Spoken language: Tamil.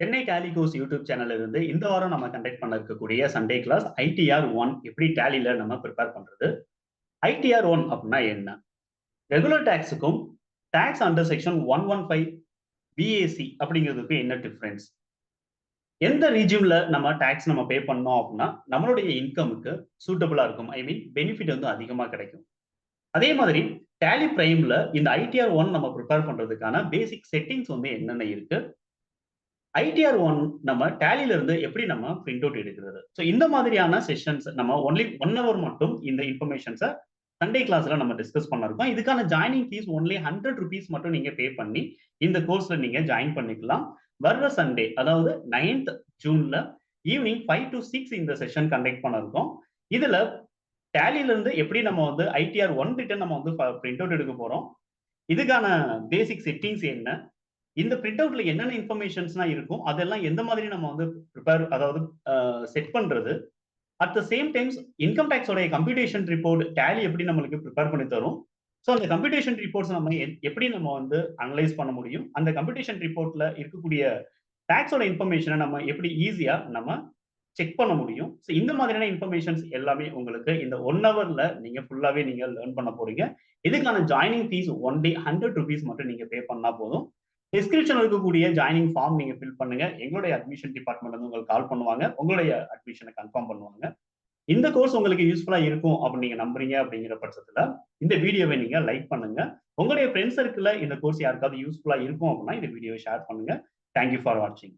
சென்னை டேலி கோர்ஸ் யூடியூப் சேனல்ல இருந்து இந்த வாரம் நம்ம கண்டக்ட் பண்ண இருக்கக்கூடிய சண்டே கிளாஸ் ஐடிஆர் ஒன் எப்படி டேலில நம்ம ப்ரிப்பேர் பண்றது. ஐடிஆர் ஒன் அப்படின்னா என்ன? ரெகுலர் டாக்ஸுக்கும் டாக்ஸ் அண்டர் செக்ஷன் 115 பிஏசி அப்படிங்கிறதுக்கு என்ன டிஃபரன்ஸ்? எந்த ரீஜியம்ல நம்ம டாக்ஸ் நம்ம பே பண்ணோம் அப்படின்னா நம்மளுடைய இன்கமுக்கு சூட்டபிளா இருக்கும், ஐ மீன் பெனிஃபிட் வந்து அதிகமா கிடைக்கும். அதே மாதிரி டேலி பிரைம்ல இந்த ஐடிஆர் ஒன் நம்ம ப்ரிப்பேர் பண்றதுக்கான பேசிக் செட்டிங்ஸ் வந்து என்னென்ன இருக்கு, ஐடிஆர் ஒன் நம்ம டேலில இருந்து எப்படி நம்ம பிரிண்ட் அவுட் எடுக்கிறது. ஸோ இந்த மாதிரியான செஷன்ஸ் நம்ம ஒன்லி 1 hour மட்டும் இந்த இன்ஃபர்மேஷன்ஸை சண்டே கிளாஸ்ல நம்ம டிஸ்கஸ் பண்ண இருக்கோம். இதுக்கான ஜாயினிங் ஃபீஸ் ஒன்லி 100 rupees மட்டும் நீங்க பே பண்ணி இந்த கோர்ஸ்ல நீங்க ஜாயின் பண்ணிக்கலாம். வர்ற சண்டே அதாவது 9th ஜூன்ல ஈவினிங் 5 to 6 இந்த செஷன் கண்டக்ட் பண்ண இருக்கோம். இதுல டேலில இருந்து எப்படி நம்ம வந்து ஐடிஆர் ஒன் ரிட்டன் நம்ம வந்து பிரிண்ட் அவுட் எடுக்க போறோம், இதுக்கான பேசிக் செட்டிங்ஸ் என்ன, இந்த பிரிண்ட் அவுட்ல என்னென்ன இன்ஃபர்மேஷன்ஸ்லாம் இருக்கும், அதெல்லாம் எந்த மாதிரி நம்ம வந்து ப்ரிப்பேர் அதாவது செட் பண்றது. At the same times income டாக்ஸோட கம்ப்யூட்டேஷன் ரிப்போர்ட் டேலி எப்படி நம்மளுக்கு ப்ரிப்பேர் பண்ணி தரும். ஸோ அந்த கம்ப்யூட்டேஷன் ரிப்போர்ட்ஸ் நம்ம எப்படி நம்ம வந்து அனலைஸ் பண்ண முடியும், அந்த கம்ப்யூட்டேஷன் ரிப்போர்ட்ல இருக்கக்கூடிய டாக்ஸோட இன்ஃபர்மேஷனை நம்ம எப்படி ஈஸியா நம்ம செக் பண்ண முடியும். ஸோ இந்த மாதிரியான இன்ஃபர்மேஷன்ஸ் எல்லாமே உங்களுக்கு இந்த 1 hourல நீங்க ஃபுல்லாவே நீங்க லேர்ன் பண்ண போறீங்க. இதுக்கான ஜாயினிங் ஃபீஸ் ஒன்லி 100 rupees மட்டும் நீங்க பே பண்ணா போதும். டிஸ்கிரிப்ஷன் இருக்கக்கூடிய ஜாயினிங் ஃபார்ம் நீங்க ஃபில் பண்ணுங்க. எங்களுடைய அட்மிஷன் டிபார்ட்மெண்ட் வந்து உங்களுக்கு கால் பண்ணுவாங்க. உங்களுடைய அட்மிஷனை கன்ஃபார்ம் பண்ணுவாங்க. இந்த கோர்ஸ் உங்களுக்கு யூஸ்ஃபுல்லா இருக்கும் அப்படின்னு நீங்க நம்புறீங்க அப்படிங்கிற பட்சத்துல இந்த வீடியோவை நீங்க லைக் பண்ணுங்க. உங்களுடைய ஃப்ரெண்ட்ஸ் சர்க்கிள்ல இந்த கோர்ஸ் யாருக்காவது யூஸ்ஃபுல்லா இருக்கும் அப்படின்னா இந்த வீடியோவை ஷேர் பண்ணுங்க. தேங்க்யூ ஃபார் வாட்சிங்.